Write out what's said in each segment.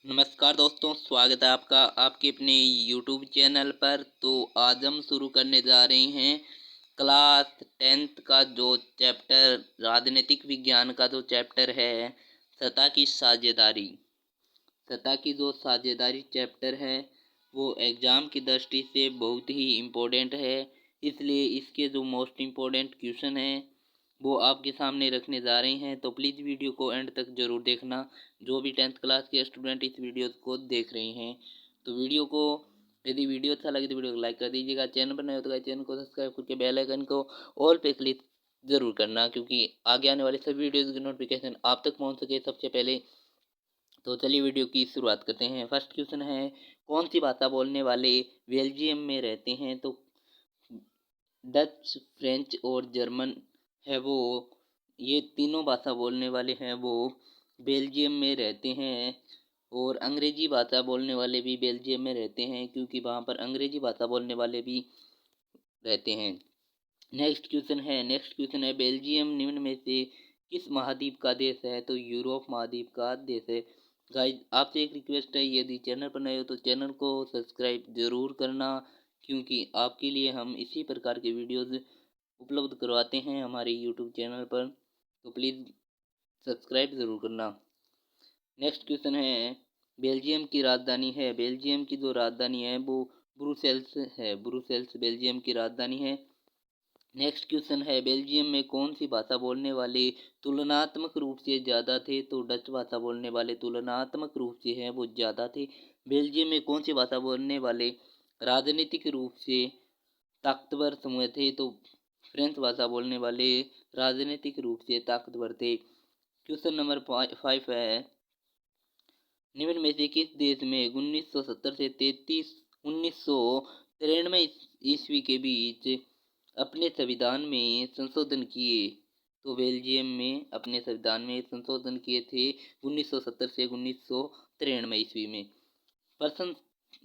नमस्कार दोस्तों, स्वागत है आपका आपके अपने यूट्यूब चैनल पर। तो आज हम शुरू करने जा रहे हैं क्लास 10th का जो चैप्टर राजनीतिक विज्ञान का जो चैप्टर है सत्ता की साझेदारी। सत्ता की जो साझेदारी चैप्टर है वो एग्ज़ाम की दृष्टि से बहुत ही इम्पोर्टेंट है, इसलिए इसके जो मोस्ट इम्पोर्टेंट क्वेश्चन हैं वो आपके सामने रखने जा रहे हैं। तो प्लीज़ वीडियो को एंड तक ज़रूर देखना। जो भी 10th क्लास के स्टूडेंट इस वीडियो को देख रहे हैं तो वीडियो को यदि वीडियो अच्छा लगे तो वीडियो को लाइक कर दीजिएगा। चैनल पर नए हो तो चैनल को सब्सक्राइब करके बेल आइकन को ऑल पे क्लिक ज़रूर करना, क्योंकि आगे आने वाले सभी वीडियोज़ की नोटिफिकेशन आप तक पहुँच सके सबसे पहले। तो चलिए वीडियो की शुरुआत करते हैं। फर्स्ट क्वेश्चन है, कौन सी भाषा बोलने वाले बेल्जियम में रहते हैं? तो डच, फ्रेंच और जर्मन है वो, ये तीनों भाषा बोलने वाले हैं वो बेल्जियम में रहते हैं। और अंग्रेजी भाषा बोलने वाले भी बेल्जियम में रहते हैं, क्योंकि वहाँ पर अंग्रेजी भाषा बोलने वाले भी रहते हैं। नेक्स्ट क्वेश्चन है बेल्जियम निम्न में से किस महाद्वीप का देश है? तो यूरोप महाद्वीप का देश है। गाइज आपसे एक रिक्वेस्ट है, यदि चैनल पर नए हो तो चैनल को सब्सक्राइब जरूर करना, क्योंकि आपके लिए हम इसी प्रकार के वीडियोज़ उपलब्ध करवाते हैं हमारे यूट्यूब चैनल पर। तो प्लीज़ सब्सक्राइब ज़रूर करना। नेक्स्ट क्वेश्चन है, बेल्जियम की जो राजधानी है वो ब्रुसेल्स है। ब्रुसेल्स बेल्जियम की राजधानी है। नेक्स्ट क्वेश्चन है, बेल्जियम में कौन सी भाषा बोलने वाले तुलनात्मक रूप से ज़्यादा थे? तो डच भाषा बोलने वाले तुलनात्मक रूप से हैं वो ज़्यादा थे। बेल्जियम में कौन सी भाषा बोलने वाले राजनीतिक रूप से ताकतवर समूह थे? तो फ्रेंच भाषा बोलने वाले राजनीतिक रूप से ताकतवर थे। क्वेश्चन नंबर 5 है, निम्न में से किस देश में 1970 से 1993 ईस्वी के बीच अपने संविधान में संशोधन किए? तो बेल्जियम में अपने संविधान में संशोधन किए थे 1970 से 1993 ईस्वी में। प्रश्न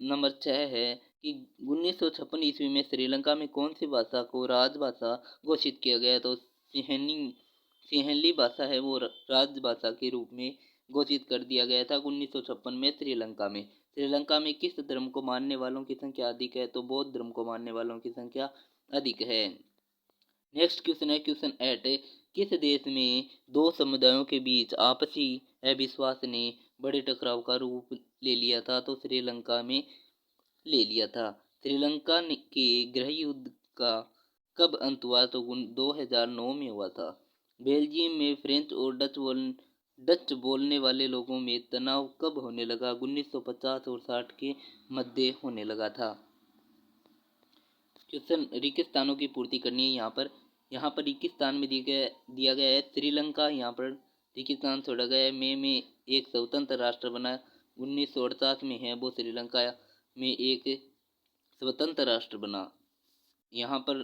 नंबर 6 है कि 1956 ईस्वी में श्रीलंका में कौन सी भाषा को राजभाषा घोषित किया गया? तो सिंहली भाषा है वो राजभाषा के रूप में घोषित कर दिया गया था 1956 में श्रीलंका में। श्रीलंका में किस धर्म को मानने वालों की संख्या अधिक है? तो बौद्ध धर्म को मानने वालों की संख्या अधिक है। नेक्स्ट क्वेश्चन है क्वेश्चन 8, किस देश में दो समुदायों के बीच आपसी अविश्वास ने बड़े टकराव का रूप ले लिया था? तो श्रीलंका में ले लिया था। श्रीलंका के गृह युद्ध का कब अंत हुआ? तो 2009 में हुआ था। बेल्जियम में फ्रेंच और डच बोलने वाले लोगों में तनाव कब होने लगा? 1950 और 60 के मध्य होने लगा था। क्वेश्चन, रिक्त स्थानों की पूर्ति करनी है। यहाँ पर रिक्त स्थान में दिया गया है श्रीलंका। यहाँ पर रिक्त स्थान छोड़ा गया है। मई में एक स्वतंत्र राष्ट्र बना 1948 में है वो श्रीलंका में एक स्वतंत्र राष्ट्र बना। यहाँ पर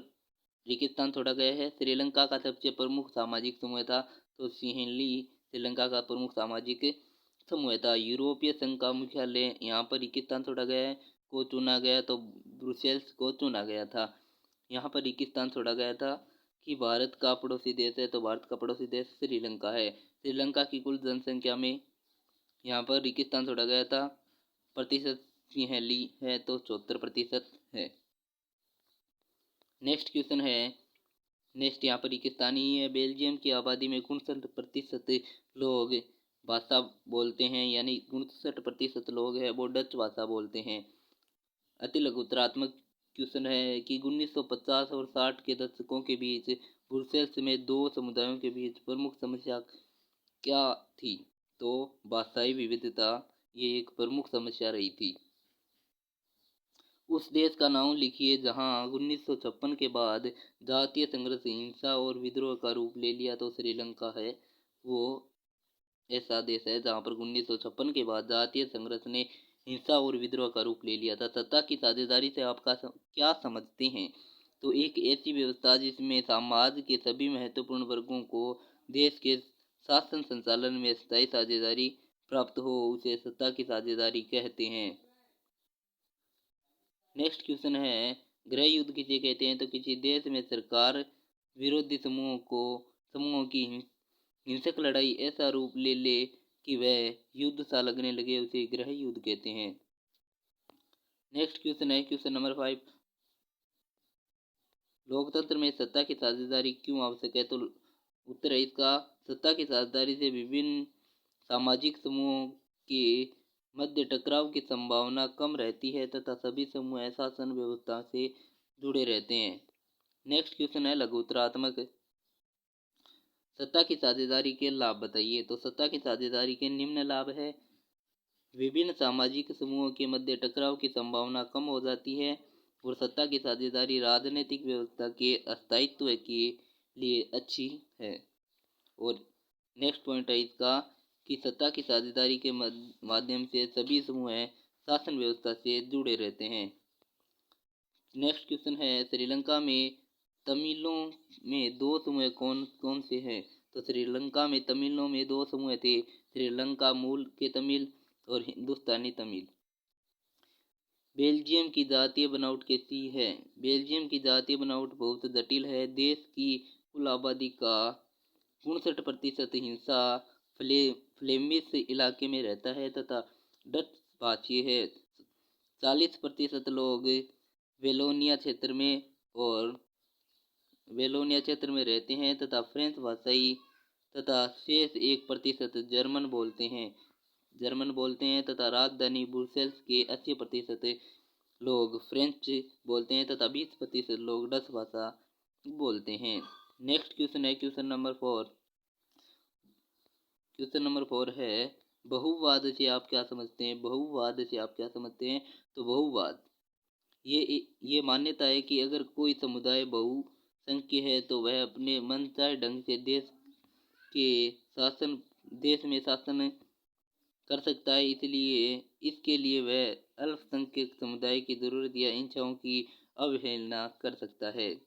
रिक्त स्थान छोड़ा गया है। श्रीलंका का सबसे प्रमुख सामाजिक समूह था तो सिंहली श्रीलंका का प्रमुख सामाजिक समूह था। यूरोपीय संघ का मुख्यालय यहाँ पर रिक्त स्थान छोड़ा गया है को चुना गया तो ब्रुसेल्स को चुना गया था। यहाँ पर रिक्त स्थान छोड़ा गया था कि भारत का पड़ोसी देश है तो भारत का पड़ोसी देश श्रीलंका है। श्रीलंका की कुल जनसंख्या में यहाँ पर रिक्त स्थान छोड़ा गया था प्रतिशत सिंहली है तो 74% है। नेक्स्ट क्वेश्चन है, यहाँ पर रिक्तस्थानी है। बेल्जियम की आबादी में 59% लोग भाषा बोलते हैं, यानी 59% लोग हैं वो डच भाषा बोलते हैं। अति लघुतरात्मक क्वेश्चन है कि 1950 और 60 के दशकों के बीच ब्रुसेल्स में दो समुदायों के बीच प्रमुख समस्या क्या थी? तो भाषाई विविधता ये एक प्रमुख समस्या रही थी। उस देश का नाम लिखिए जहां 1956 के बाद जातीय संघर्ष, हिंसा और विद्रोह का रूप ले लिया। तो श्रीलंका है वो ऐसा देश है जहां पर 1956 के बाद जातीय संघर्ष ने हिंसा और विद्रोह का रूप ले लिया था। सत्ता की साझेदारी से आप क्या समझते हैं? तो एक ऐसी व्यवस्था जिसमें समाज के सभी महत्वपूर्ण वर्गों को देश के शासन संचालन में स्थायी साझेदारी प्राप्त हो उसे सत्ता की साझेदारी कहते हैं। नेक्स्ट क्वेश्चन है, गृह युद्ध किसे कहते हैं? तो किसी देश में सरकार विरोधी समूहों की हिंसक लड़ाई ऐसा रूप ले कि वह युद्ध सा लगने लगे उसे गृह युद्ध कहते हैं। नेक्स्ट क्वेश्चन है क्वेश्चन नंबर 5, लोकतंत्र में सत्ता की साझेदारी क्यों आवश्यक है? तो उत्तर है इसका, सत्ता की साझेदारी से विभिन्न सामाजिक समूहों के मध्य टकराव की संभावना कम रहती है तथा सभी समूह शासन व्यवस्था से जुड़े रहते हैं। नेक्स्ट क्वेश्चन है लघुत्तरात्मक, सत्ता की साझेदारी के लाभ बताइए। तो सत्ता की साझेदारी के निम्न लाभ है, विभिन्न सामाजिक समूहों के मध्य टकराव की संभावना कम हो जाती है और सत्ता की साझेदारी राजनीतिक व्यवस्था के स्थायित्व के लिए अच्छी है। और नेक्स्ट पॉइंट है इसका कि सत्ता की साझेदारी के माध्यम से सभी समूह शासन व्यवस्था से जुड़े रहते हैं। नेक्स्ट क्वेश्चन है, श्रीलंका में तमिलों में दो समूह कौन कौन से हैं? तो श्रीलंका में तमिलों में दो समूह थे, श्रीलंका मूल के तमिल और हिंदुस्तानी तमिल। बेल्जियम की जातीय बनावट कैसी है? बेल्जियम की जातीय बनावट बहुत जटिल है। देश की कुल आबादी का 59% हिंसा फ्लेमिश इलाके में रहता है तथा डच भाषी है। 40% लोग वेलोनिया क्षेत्र में रहते हैं तथा फ्रेंच भाषाई तथा शेष 1% जर्मन बोलते हैं तथा राजधानी ब्रुसेल्स के 80% लोग फ्रेंच बोलते हैं तथा 20% लोग डच भाषा बोलते हैं। नेक्स्ट क्वेश्चन है क्वेश्चन नंबर 4 है, बहुवाद से आप क्या समझते हैं? तो बहुवाद ये मान्यता है कि अगर कोई समुदाय बहुसंख्य है तो वह अपने मनचाहे ढंग से देश में शासन कर सकता है, इसके लिए वह अल्पसंख्यक समुदाय की जरूरत या इच्छाओं की अवहेलना कर सकता है।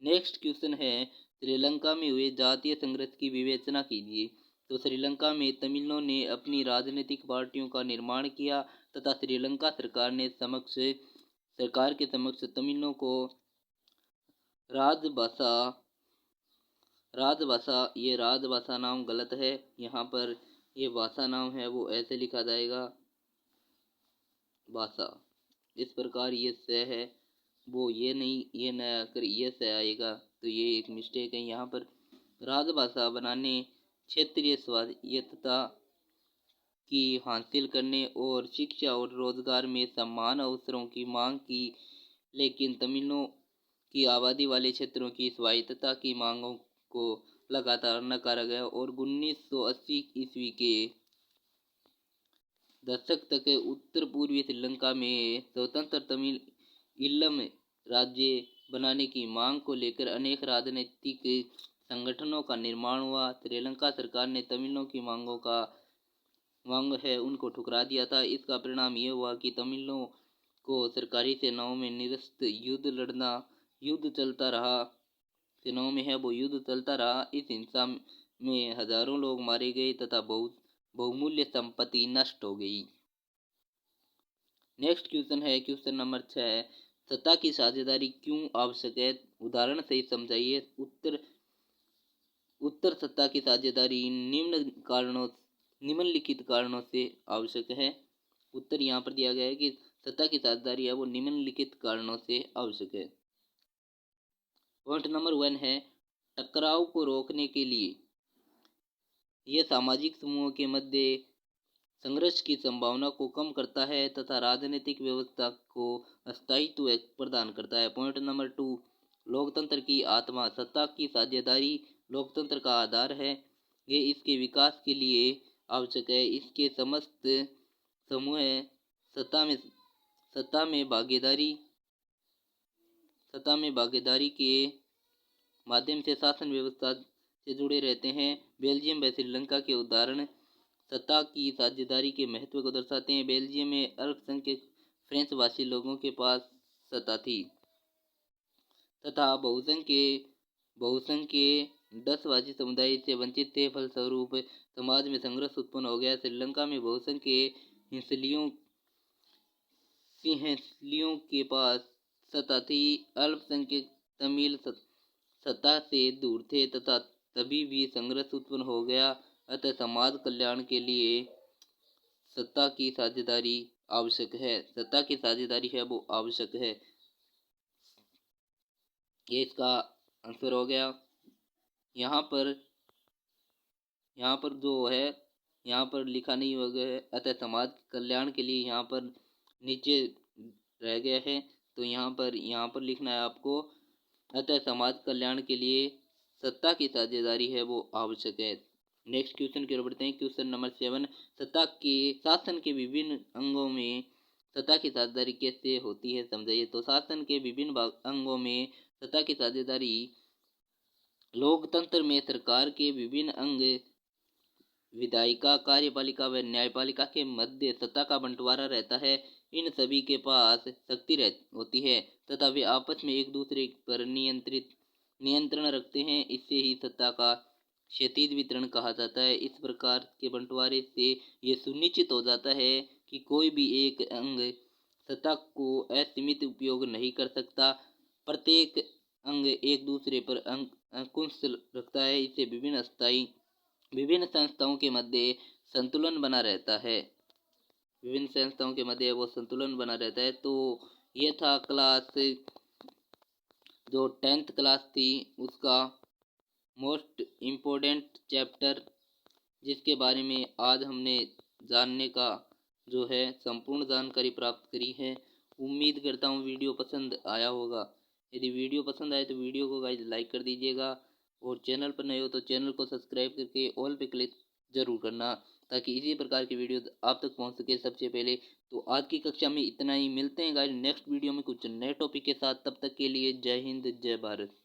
नेक्स्ट क्वेश्चन है, श्रीलंका में हुए जातीय संघर्ष की विवेचना कीजिए। तो श्रीलंका में तमिलों ने अपनी राजनीतिक पार्टियों का निर्माण किया तथा श्रीलंका सरकार के समक्ष तमिलों को राजभाषा नाम गलत है, यहाँ पर ये भाषा नाम है वो ऐसे लिखा जाएगा भाषा, इस प्रकार ये स है वो ये नहीं, ये न आकर ये स आएगा, तो ये एक मिस्टेक है। यहाँ पर राजभाषा बनाने, क्षेत्रीय स्वायत्तता की हासिल करने और शिक्षा और रोजगार में समान अवसरों की मांग की, लेकिन तमिलों की आबादी वाले क्षेत्रों की स्वायत्तता की मांगों को लगातार नकारा गया और 1980 ईस्वी के दशक तक उत्तर पूर्वी श्रीलंका में स्वतंत्र तमिल ईलम राज्य बनाने की मांग को लेकर अनेक राजनीतिक संगठनों का निर्माण हुआ। श्रीलंका सरकार ने तमिलों की मांग है उनको ठुकरा दिया था। इसका परिणाम यह हुआ कि तमिलों को सरकारी सेनाओं में निरस्त युद्ध चलता रहा। इस हिंसा में हजारों लोग मारे गए तथा बहुमूल्य संपत्ति नष्ट हो गई। नेक्स्ट क्वेश्चन है क्वेश्चन नंबर 6, सत्ता की साझेदारी क्यों आवश्यक है? उदाहरण से समझाइए। उत्तर सत्ता की साझेदारी निम्नलिखित कारणों से आवश्यक है। उत्तर यहाँ पर दिया गया है कि सत्ता की साझेदारी है वो निम्नलिखित कारणों से आवश्यक है। पॉइंट नंबर 1 है, टकराव को रोकने के लिए यह सामाजिक समूहों के मध्य संघर्ष की संभावना को कम करता है तथा राजनीतिक व्यवस्था को स्थायित्व प्रदान करता है। पॉइंट नंबर 2, लोकतंत्र की आत्मा, सत्ता की साझेदारी लोकतंत्र का आधार है, ये इसके विकास के लिए आवश्यक है। इसके समस्त समूह सत्ता में भागीदारी के माध्यम से शासन व्यवस्था से जुड़े रहते हैं। बेल्जियम व श्रीलंका के उदाहरण सत्ता की साझेदारी के महत्व को दर्शाते हैं। बेल्जियम में अल्पसंख्यक फ्रेंच भाषी लोगों के पास सत्ता थी तथा बहुसंख्यक डच भाषी समुदाय से वंचित थे। फलस्वरूप समाज में संघर्ष उत्पन्न हो गया। श्रीलंका में बहुसंख्यक सिंहलियों के पास सत्ता थी। अल्पसंख्यक तमिल सत्ता से दूर थे तथा तभी भी संघर्ष उत्पन्न हो गया। अतः समाज कल्याण के लिए सत्ता की साझेदारी आवश्यक है। सत्ता की साझेदारी है वो आवश्यक है। ये इसका आंसर हो गया। यहाँ पर जो है यहाँ पर लिखा नहीं हो गया है, अतः समाज कल्याण के लिए यहाँ पर नीचे रह गया है। तो यहाँ पर लिखना है आपको, अतः समाज कल्याण के लिए सत्ता की साझेदारी है वो आवश्यक है। नेक्स्ट क्वेश्चन की ओर बढ़ते हैं। क्वेश्चन नंबर 7, सत्ता के शासन के विभिन्न अंगों में सत्ता की साझेदारी कैसे होती है समझाइए। तो शासन के विभिन्न अंगों में सत्ता की साझेदारी, लोकतंत्र में सरकार के विभिन्न अंग विधायिका, कार्यपालिका व न्यायपालिका के मध्य सत्ता का बंटवारा रहता है। इन सभी के पास शक्ति होती है तथा वे आपस में एक दूसरे पर नियंत्रण रखते हैं। इससे ही सत्ता का क्षैतिज वितरण कहा जाता है। इस प्रकार के बंटवारे से ये सुनिश्चित हो जाता है कि कोई भी एक अंग सत्ता को असीमित उपयोग नहीं कर सकता। प्रत्येक अंग एक दूसरे पर अंकुश रखता है। इससे विभिन्न संस्थाओं के मध्य संतुलन बना रहता है। विभिन्न संस्थाओं के मध्य वो संतुलन बना रहता है। तो ये था क्लास जो 10th क्लास थी उसका मोस्ट इम्पोर्टेंट चैप्टर, जिसके बारे में आज हमने जानने का जो है संपूर्ण जानकारी प्राप्त करी है। उम्मीद करता हूँ वीडियो पसंद आया होगा। यदि वीडियो पसंद आए तो वीडियो को गाइस लाइक कर दीजिएगा और चैनल पर नए हो तो चैनल को सब्सक्राइब करके ऑल पे क्लिक जरूर करना, ताकि इसी प्रकार की वीडियो आप तक पहुंच सके सबसे पहले। तो आज की कक्षा में इतना ही। मिलते हैं गाइस नेक्स्ट वीडियो में कुछ नए टॉपिक के साथ। तब तक के लिए जय हिंद, जय भारत।